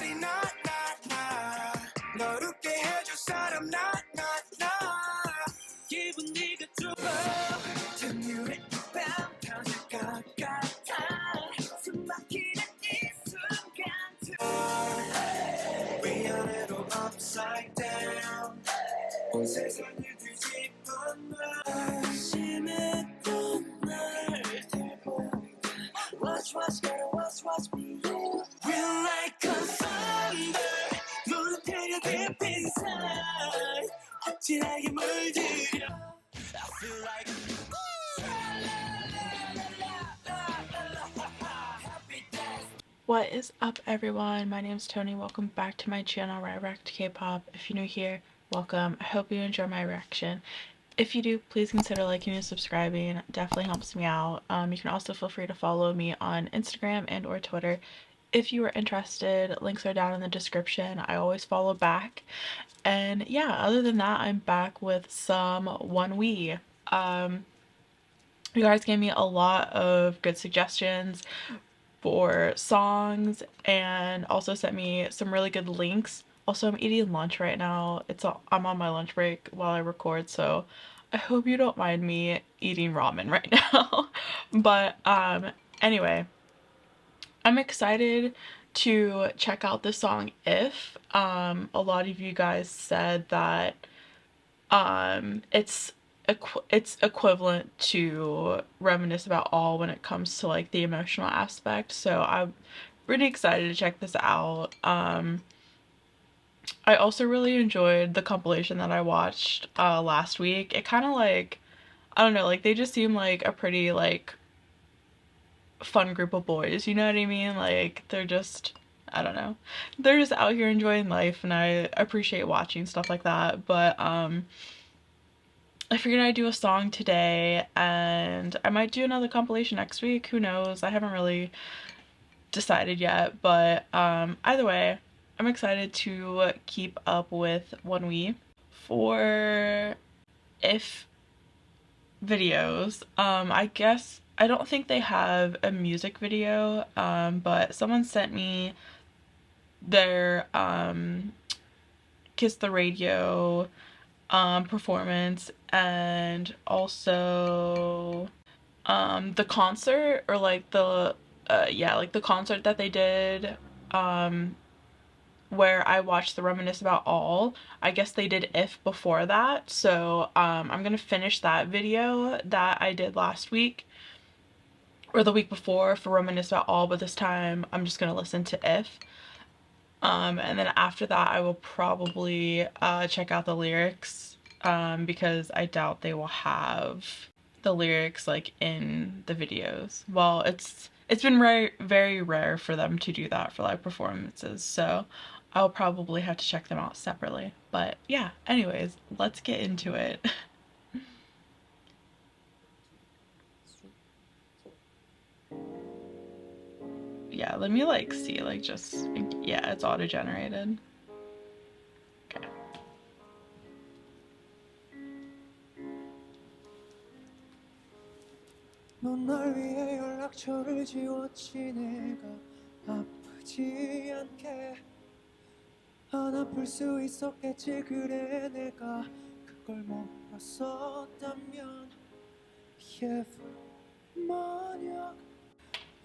말이 나 널 웃게 해줄 사람 나 기분 네가 좁아 등유의 밤 터질 것 같아 숨 막히는 이 순간 위아래로 upside down 온 세상을 뒤집은 날 심했던 날 들보다 watch gotta watch me We're like a thunder 물태려 deep inside 진하게 물들여 I feel like What is up, everyone? My name is Tony. Welcome back to my channel where I react to K-pop. If you're new here, welcome. I hope you enjoy my reaction. If you do, please consider liking and subscribing. It definitely helps me out. You can also feel free to follow me on Instagram and or Twitter if you are interested. Links are down in the description. I always follow back. And yeah, other than that, I'm back with some ONEWE. You guys gave me a lot of good suggestions for songs and also sent me some really good links. Also, I'm eating lunch right now. I'm on my lunch break while I record, so I hope you don't mind me eating ramen right now. But anyway, I'm excited to check out the song If. A lot of you guys said that it's equivalent to Reminisce About All when it comes to like the emotional aspect, so I'm pretty excited to check this out. I also really enjoyed the compilation that I watched last week. It kind of like, I don't know, like they just seem like a pretty like fun group of boys, you know what I mean? Like they're just, I don't know, they're just out here enjoying life, and I appreciate watching stuff like that. But I figured I'd do a song today, and I might do another compilation next week. Who knows? I haven't really decided yet, but either way, I'm excited to keep up with ONEWE. For If videos, I guess I don't think they have a music video, but someone sent me their Kiss the Radio performance, and also the concert, or like the yeah, like the concert that they did where I watched the Reminisce About All. I guess they did If before that, so I'm gonna finish that video that I did last week or the week before for Reminisce About All, but this time I'm just gonna listen to If. And then after that I will probably check out the lyrics, because I doubt they will have the lyrics like in the videos. Well, it's been very rare for them to do that for live performances, so I'll probably have to check them out separately. But yeah, anyways, let's get into it. Yeah, let me like see, like just, yeah, it's auto-generated. Okay. 넌 날 위해 연락처를 지웠지 내가 아프지 않게 안 아플 수 있었겠지 그래 내가 그걸 몰랐었다면 If 만약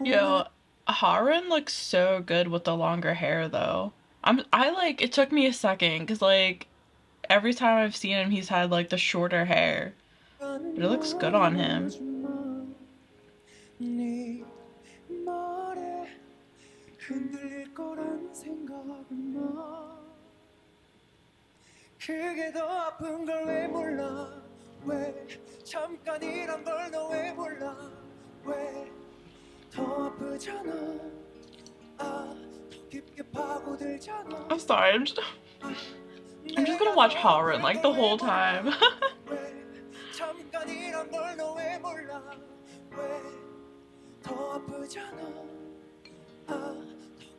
Yo, Harun looks so good with the longer hair though. I like, it took me a second because like every time I've seen him he's had like the shorter hair, but it looks good on him. 네 말에 흔들릴 거란 생각은 마 그게 더 아픈 걸 왜 몰라 왜 잠깐이란 걸 너 왜 몰라 왜 더 아프잖아 아 더 깊게 파고들잖아 I'm sorry, I'm just gonna watch Harun like the whole time. 왜 잠깐이란 걸 너 왜 몰라 왜 더 아프잖아 아 더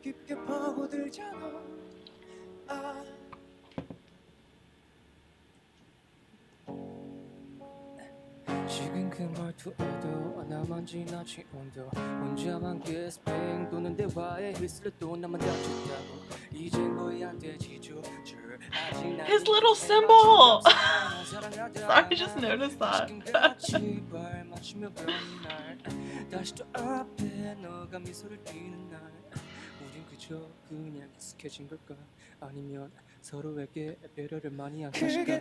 깊게 파고들잖아 아 지금 그 말투에도 나만 지나친 온도 혼자만 게스팽 도는 대화에 휘슬러 또 나만 다쳤다고 이젠 거의 안 되지 조절 His little symbol! Sorry, I just noticed that. 다시 또 앞에 너가 미소를 띠는 날 우린 그저 그냥 익숙해진 걸까 아니면 서로에게 배려를 많이 한 것일까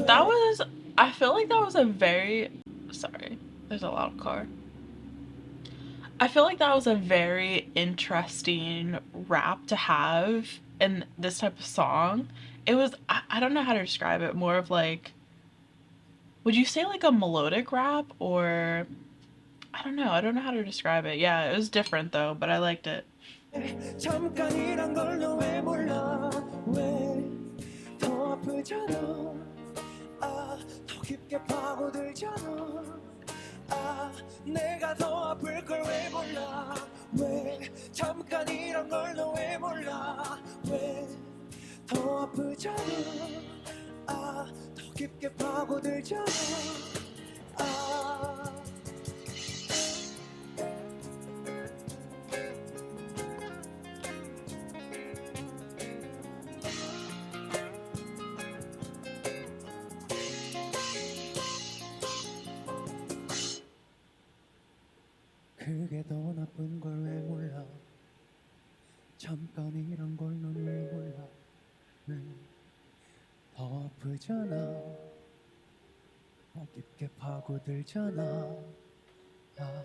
That was, I feel like that was a very, sorry, there's a loud car. I feel like that was a very interesting rap to have in this type of song. It was, I don't know how to describe it, more of like, would you say like a melodic rap or, I don't know how to describe it. Yeah, it was different though, but I liked it. 잠깐이란 걸 너 왜 몰라 왜 더 아프잖아 아 더 깊게 파고들잖아 아 내가 더 아플 걸 왜 몰라 왜 잠깐이란 걸 너 왜 몰라 왜 더 아프잖아 아 더 깊게 파고들잖아 아 그게 더 나쁜 걸 왜 몰라 잠깐이란 걸 넌 왜 몰라 왜 더 아프잖아 더 깊게 파고들잖아 아.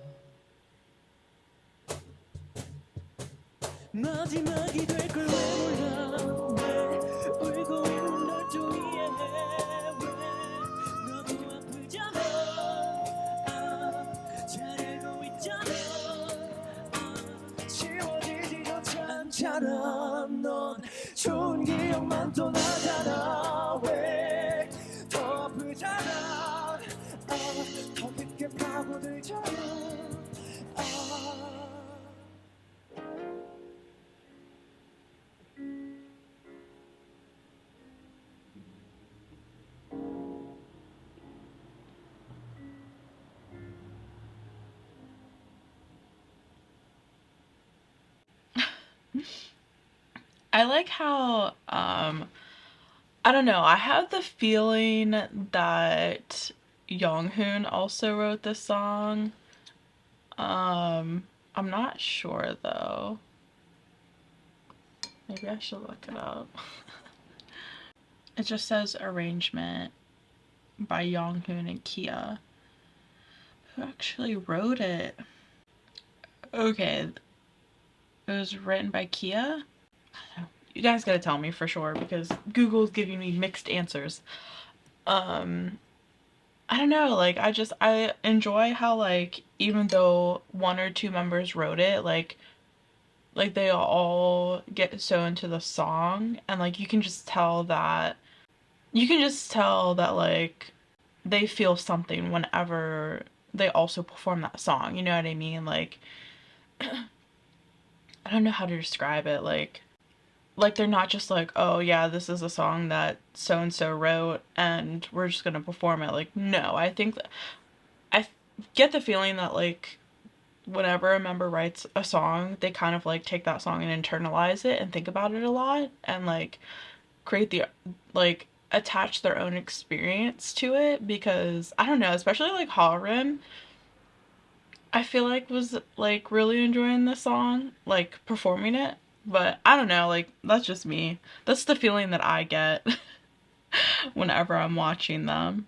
마지막이 될 걸 왜 몰라 왜 울고 있는 널 좀 이해해 왜 너도 아프잖아 아, 잘 알고 있잖아 아, 지워지지조차 않잖아 넌 좋은 기억만 또 나잖아 왜 더 아프잖아 아, 더 깊게 파고들잖아 아. I like how, I don't know, I have the feeling that Younghoon also wrote this song. I'm not sure though. Maybe I should look it up. It just says arrangement by Younghoon and Kia. Who actually wrote it? Okay, it was written by Kia? You guys gotta tell me for sure because Google's giving me mixed answers. I don't know, like I enjoy how like even though one or two members wrote it, like they all get so into the song and like you can just tell that like they feel something whenever they also perform that song, you know what I mean? Like I don't know how to describe it, like they're not just like, oh yeah, this is a song that so and so wrote and we're just gonna perform it. Like, no, I think that I get the feeling that like whenever a member writes a song, they kind of like take that song and internalize it and think about it a lot and like create the like attach their own experience to it because I don't know, especially like Harim, I feel like was like really enjoying the song, like performing it. But I don't know, like that's just me. That's the feeling that I get whenever I'm watching them.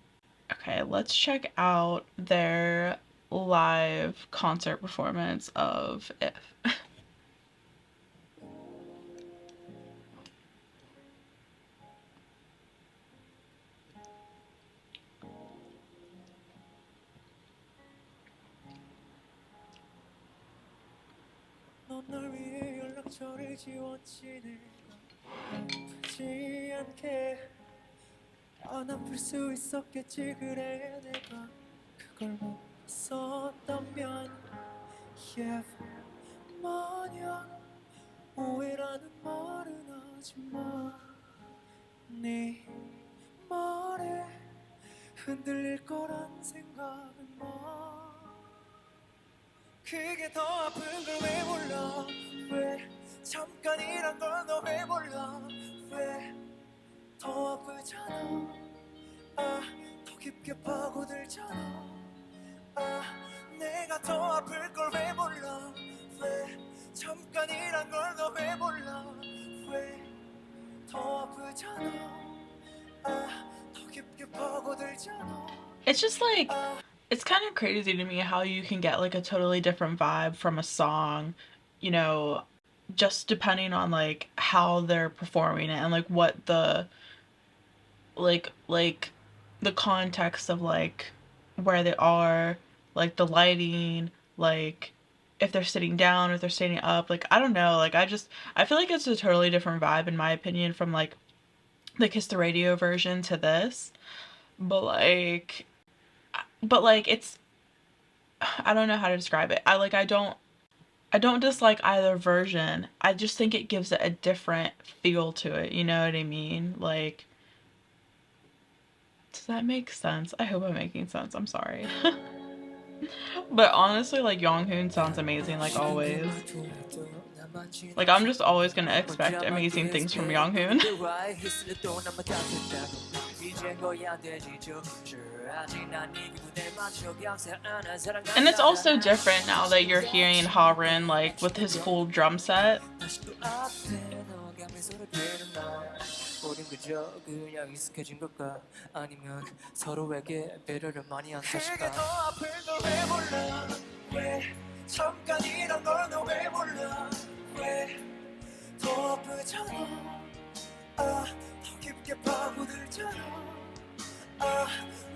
Okay, let's check out their live concert performance of If. 널 위해 연락처를 지웠지 내가 아프지 않게 안 아플 수 있었겠지 그래 내가 그걸 몰랐었다면 yeah 마냥 오해라는 말은 하지마 네 말에 흔들릴 거란 생각은 마 그게 더 아픈 걸 왜 몰라 왜 잠깐이란 걸 너 왜 몰라 왜 더 아프잖아 더 깊게 파고들잖아 내가 더 아플 걸 왜 몰라 왜 잠깐이란 걸 너 왜 몰라 왜 더 아프잖아 더 깊게 파고들잖아 It's just like, it's kind of crazy to me how you can get like a totally different vibe from a song, you know, just depending on like how they're performing it and like what the like the context of like where they are, like the lighting, like if they're sitting down or if they're standing up. Like I don't know, like I feel like it's a totally different vibe in my opinion from like the Kiss the Radio version to this. But like it's, I don't know how to describe it. I don't dislike either version. I just think it gives it a different feel to it, you know what I mean? Like, does that make sense? I hope I'm making sense. I'm sorry. But honestly, like Yonghoon sounds amazing like always. Like I'm just always gonna expect amazing things from Yonghoon. And it's also different now that you're hearing Ha-rin like with his full drum set. 우린 그저 그냥 익숙해진 걸까 아니면 서로에게 배려를 많이 한 탓일까 그게 더 아픈 걸 왜 몰라 왜 잠깐이란 걸 너 왜 몰라 왜 더 아프잖아 더 깊게 파고들잖아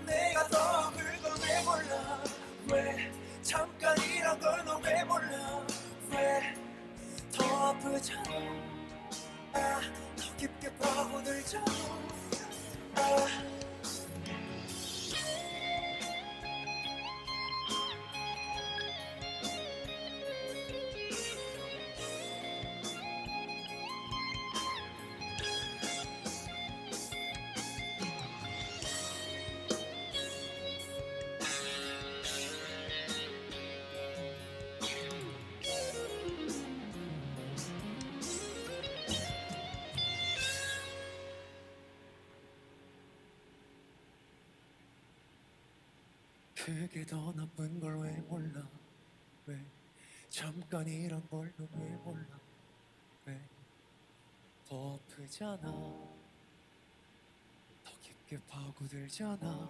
내가 더 아플 걸 왜 몰라 왜 잠깐이란 걸 너 왜 몰라 왜 더 아프잖아 더 깊게 파고들잖아 그게 더 나쁜 걸 왜 몰라 왜 잠깐이란 걸 너 왜 몰라 왜 더 아프잖아 더 깊게 파고들잖아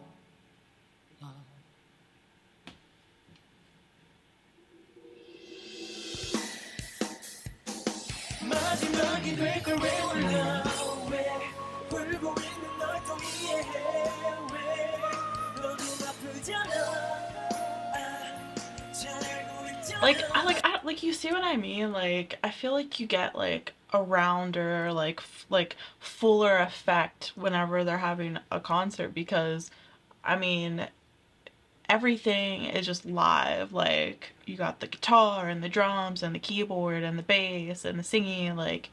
마지막이 될 걸 왜 몰라 왜 울고 있는 널 또 이해해 왜 너도 아프잖아 Like you see what I mean? Like I feel like you get like a rounder like fuller effect whenever they're having a concert because I mean everything is just live. Like you got the guitar and the drums and the keyboard and the bass and the singing like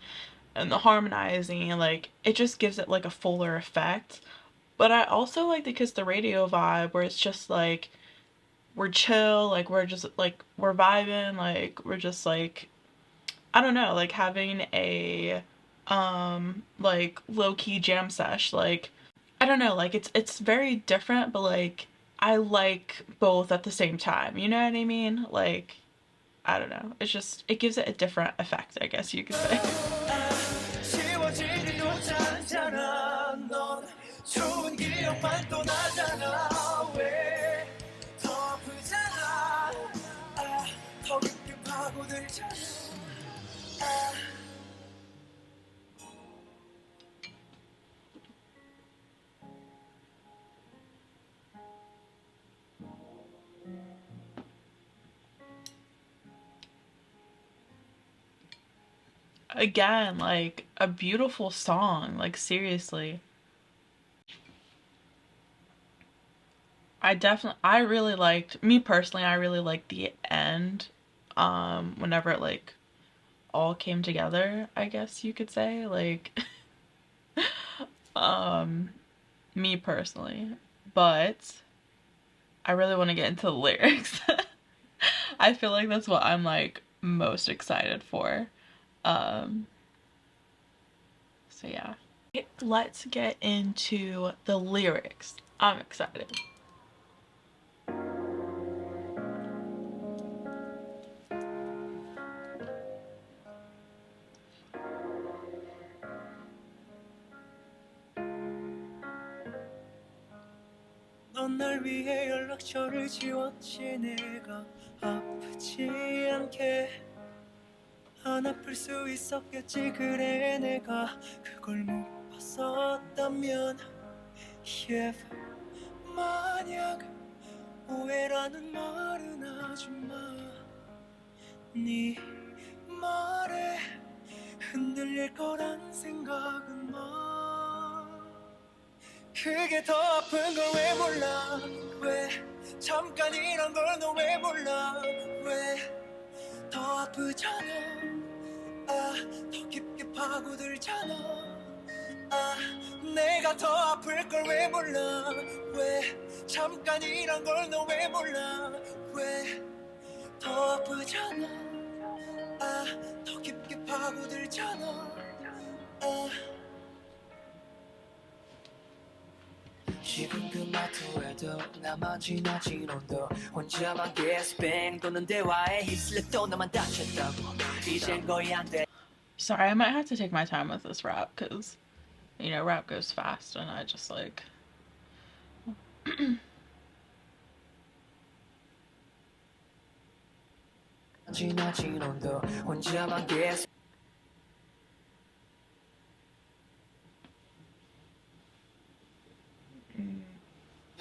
and the harmonizing, like it just gives it like a fuller effect. But I also like the Kiss the Radio vibe where it's just like we're chill, like we're just like we're vibing, like we're just like I don't know, like having a like low-key jam sesh. Like I don't know, like it's very different, but like I like both at the same time. You know what I mean? Like I don't know. It's just it gives it a different effect, I guess you could say. 좋은 기억만 또 나잖아 왜더 아프잖아 더 깊게 파고들잖아 Again, like a beautiful song, like seriously. I really liked, me personally, I really liked the end, whenever it like all came together, I guess you could say, like, me personally. but I really want to get into the lyrics. I feel like that's what I'm like most excited for. Um, so yeah. Let's get into the lyrics. I'm excited. 넌 날 위해 연락처를 지웠지 내가 아프지 않게 안 아플 수 있었겠지 그래 내가 그걸 못 봤었다면 yeah. 만약 오해라는 말은 하지마 네 말에 흔들릴 거란 생각은 마 그게 더 아픈 걸 왜 몰라 왜 잠깐이란 걸 너 왜 몰라 왜 더 아프잖아 더 깊게 파고들잖아 내가 더 아플 걸 왜 몰라 왜 잠깐이란 걸 너 왜 몰라 왜 더 아프잖아 더 깊게 파고들잖아 지금 그 마트에도 나만 지나친 온도 혼자만 계속 뱅 도는 대화에 휩쓸려 나만 다쳤다고 이젠 거의 안돼 Sorry, I might have to take my time with this rap because, you know, rap goes fast and I just like. 지나친 온도 혼자만 계속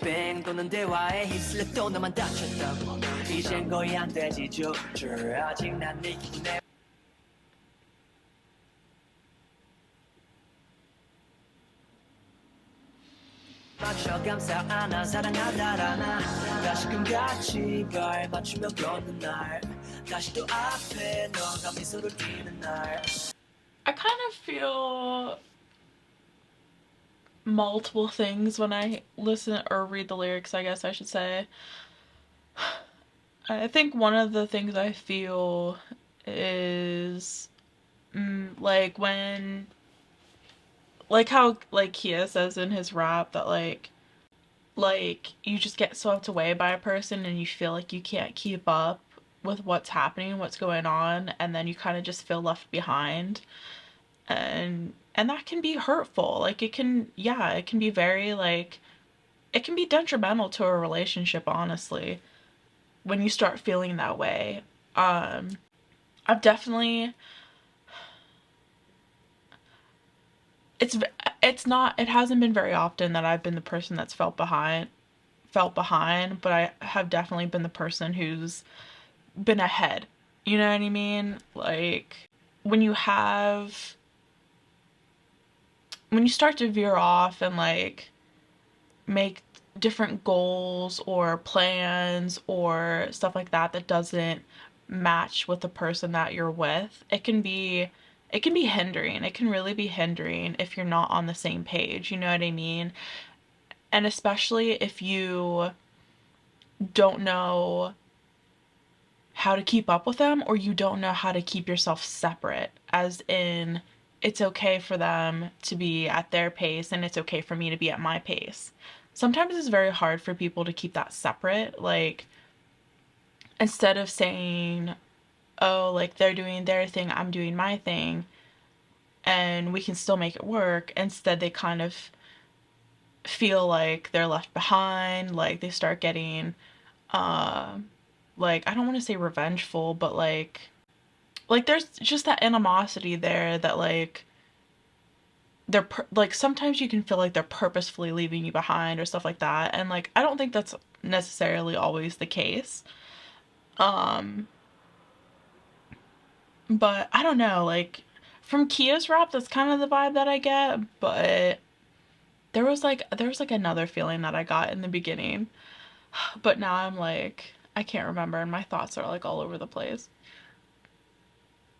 뱅 도는 대화에 휩쓸려 또 나만 다쳤다고 이젠 거의 안 되지 조절 아직 난 네 기분에 맞춰 감싸 안아 사랑하다라나 다시금 같이 발 맞추며 걷는 날 다시 또 앞에 너가 미소를 띠는 날 I kind of feel multiple things when I listen or read the lyrics, I guess I should say. I think one of the things I feel is like when, like how like Kia says in his rap that like you just get swept away by a person and you feel like you can't keep up with what's happening, what's going on, and then you kind of just feel left behind. And that can be hurtful. Like it can, yeah, it can be very like it can be detrimental to a relationship, honestly, when you start feeling that way. I've definitely it's it hasn't been very often that I've been the person that's felt behind, but I have definitely been the person who's been ahead. You know what I mean? Like when you have when you start to veer off and like make different goals or plans or stuff like that that doesn't match with the person that you're with, it can be hindering. It can really be hindering if you're not on the same page, you know what I mean? And especially if you don't know how to keep up with them or you don't know how to keep yourself separate, as in it's okay for them to be at their pace and it's okay for me to be at my pace. Sometimes it's very hard for people to keep that separate. Like, instead of saying, oh, like they're doing their thing, I'm doing my thing, and we can still make it work, instead they kind of feel like they're left behind. Like, they start getting, uh, like, I don't want to say revengeful, but like there's just that animosity there that like like sometimes you can feel like they're purposefully leaving you behind or stuff like that, and like I don't think that's necessarily always the case. um but I don't know, like from Kia's rap that's kind of the vibe that I get, but there was like another feeling that I got in the beginning, but now I'm like I can't remember and my thoughts are like all over the place.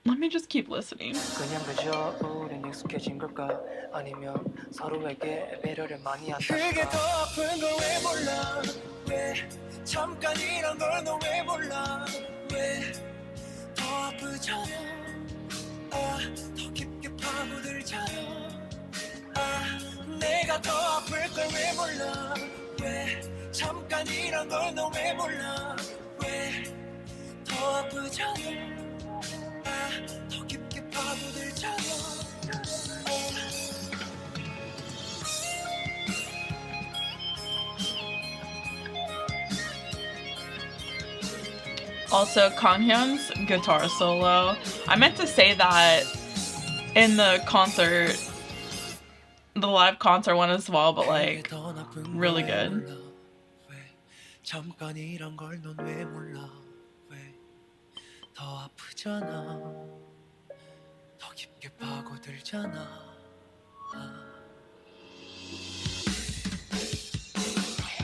Let me just keep listening. 그냥 그저 우린 익숙해진 걸까 아니면 서로에게 배려를 많이 한다 그게 더 아픈 걸 왜 몰라 왜 잠깐이란 걸 너 왜 몰라 왜 더 아프잖아 더 깊게 파고들잖아 내가 더 아플 걸 왜 몰라 왜 잠깐이란 걸 너 왜 몰라 왜 더 아프잖아 더 깊게 파고들잖아 Also, Kanghyun's guitar solo. I meant to say that in the concert, the live concert one as well, but like, really good. 잠깐이란 걸 넌 왜 몰라 왜 더 아프잖아 더 깊게 파고들잖아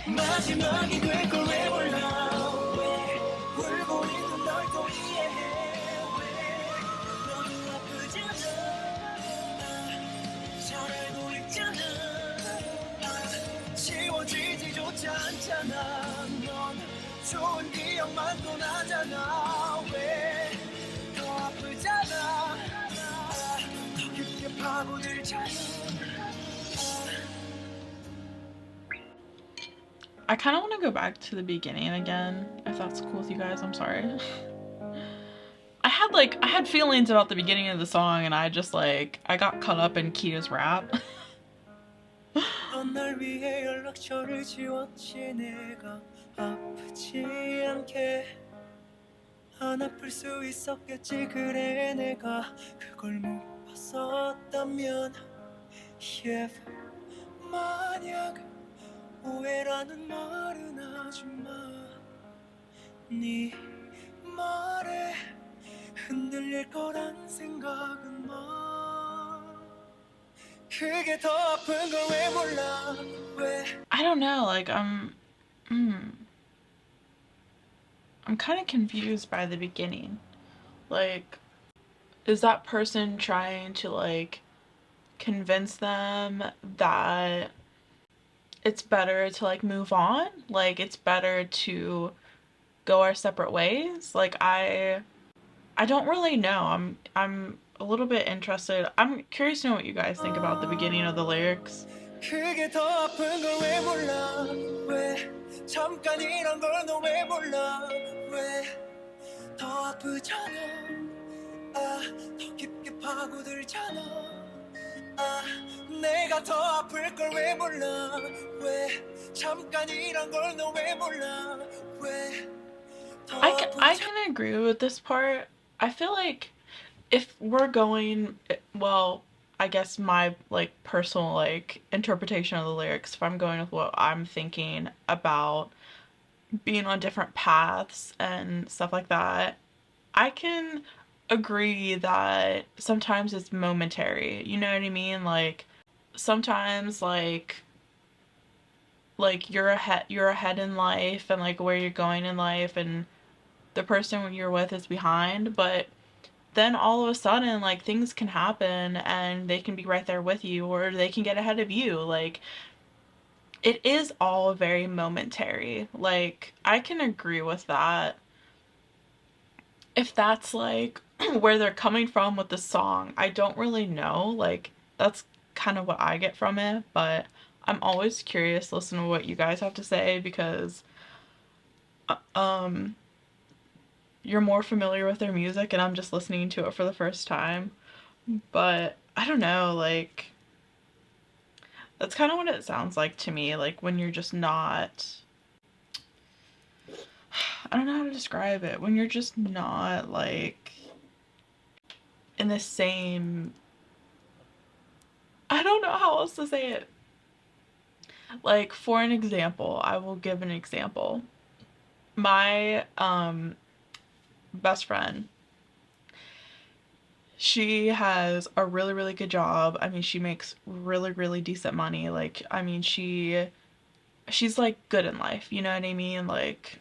마지막이 될 걸 왜 몰라 왜 울고 있는 널 또 이해해 왜 너도 아프잖아 잘 알고 있잖아 지워지지조차 않잖아 넌 좋은 기억만 또 나잖아 왜 더 아프잖아 더 깊게 파고들잖아 I kind of want to go back to the beginning again, if that's cool with you guys. I'm sorry. I had feelings about the beginning of the song, and I got caught up in Kita's rap. 널 위해 연락처를 지웠지 내가 아프지 않게 안 아플 수 있었겠지 그래 내가 그걸 못 봤었다면 yeah. 만약 오해라는 말은 하지마 네 말에 흔들릴 거란 생각은 마 그게 더 아픈 걸 왜 몰라 왜 I don't know, like I'm kind of confused by the beginning. Like, is that person trying to like convince them that it's better to like move on? Like, it's better to go our separate ways? Like, I don't really know. I'm a little bit interested. I'm curious to know what you guys think about the beginning of the lyrics. 그게 더 아픈 걸 왜 몰라 왜 잠깐이란 걸 너 왜 몰라 왜 더 아프잖아 더 깊게 파고들잖아 내가 더 아플 걸 왜 몰라 왜 잠깐이란 걸 너 왜 몰라 왜 I can agree with this part. I feel like if we're going, well, I guess my like personal like interpretation of the lyrics, if I'm going with what I'm thinking about being on different paths and stuff like that, I can agree that sometimes it's momentary. You know what I mean? Like sometimes like you're ahead in life and like where you're going in life, and the person you're with is behind, but then all of a sudden like things can happen and they can be right there with you, or they can get ahead of you. Like, it is all very momentary. Like, I can agree with that. If that's like where they're coming from with the song, I don't really know. Like, that's kind of what I get from it, but I'm always curious to listen to what you guys have to say, because um you're more familiar with their music and I'm just listening to it for the first time. But I don't know, like, that's kind of what it sounds like to me, like when you're just not, I don't know how to describe it, when you're just not like in the same, I don't know how else to say it. Like, for an example, I will give an example. My best friend, she has a really, really good job. I mean, she makes really, really decent money. Like, I mean, she's like good in life, you know what I mean? Like,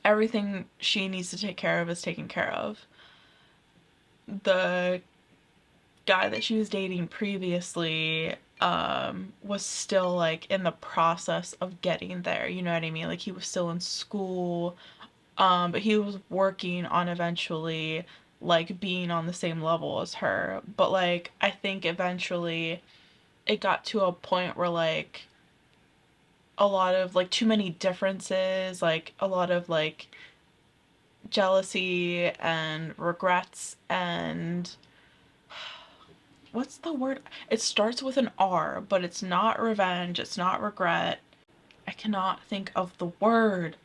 everything she needs to take care of is taken care of. the guy that she was dating previously was still like in the process of getting there, you know what I mean? Like he was still in school, but he was working on eventually like being on the same level as her. But like I think eventually it got to a point where like a lot of like too many differences, like a lot of like jealousy and regrets and what's the word? It starts with an R, but it's not revenge, it's not regret. I cannot think of the word.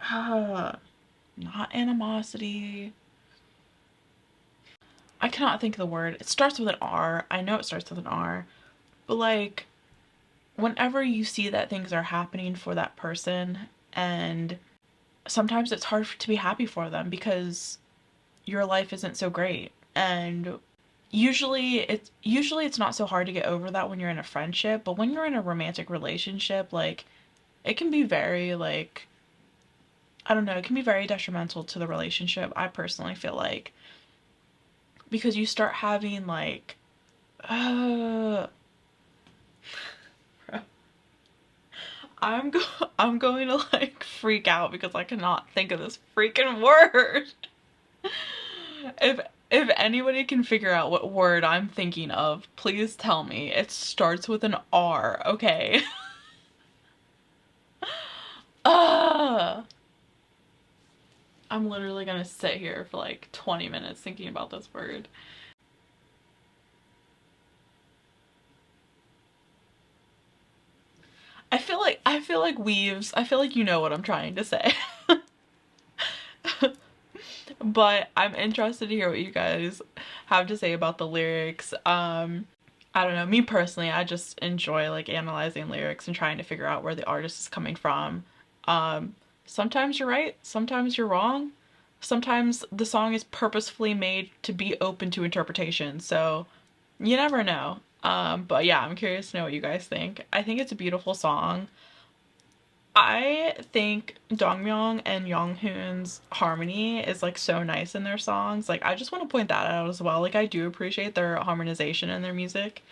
Not animosity. I cannot think of the word. It starts with an R. I know it starts with an R. But like whenever you see that things are happening for that person, and sometimes it's hard to be happy for them because your life isn't so great. And usually it's not so hard to get over that when you're in a friendship, but when you're in a romantic relationship, like it can be very like I don't know, it can be very detrimental to the relationship, I personally feel like, because you start having like uh I'm go- I'm going to like freak out because I cannot think of this freaking word. If if anybody can figure out what word I'm thinking of, please tell me. It starts with an R, okay? Ah, I'm literally gonna sit here for like 20 minutes thinking about this word. I feel like weaves. I feel like you know what I'm trying to say. But I'm interested to hear what you guys have to say about the lyrics. I don't know, me personally, I just enjoy like analyzing lyrics and trying to figure out where the artist is coming from. Sometimes you're right, sometimes you're wrong. Sometimes the song is purposefully made to be open to interpretation, so you never know. But yeah, I'm curious to know what you guys think. I think it's a beautiful song. I think Dongmyeong and Younghoon's harmony is like so nice in their songs. Like I just want to point that out as well. Like I do appreciate their harmonization in their music.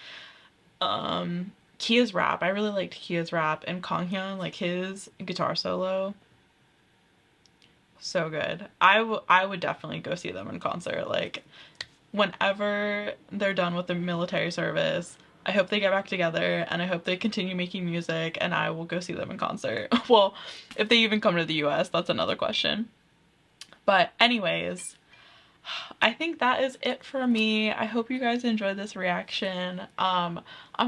Kia's rap, I really liked Kia's rap, and Konghyun, like his guitar solo, so good. I would definitely go see them in concert. Like whenever they're done with the military service, I hope they get back together and I hope they continue making music and I will go see them in concert. Well, if they even come to the US, that's another question. But anyways, I think that is it for me. I hope you guys enjoyed this reaction. I'm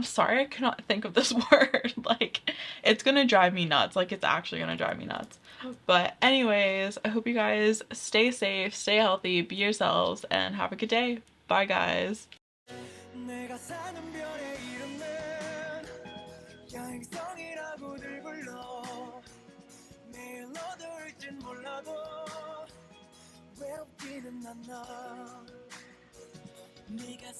sorry I cannot think of this word. Like, it's gonna drive me nuts. Like, it's actually gonna drive me nuts. But anyways, I hope you guys stay safe, stay healthy, be yourselves, and have a good day. Bye, guys. 내가 사는 별의 이름은 야행성이라고들 불러 매일 어두울진 몰라도 외롭지는 않아 네가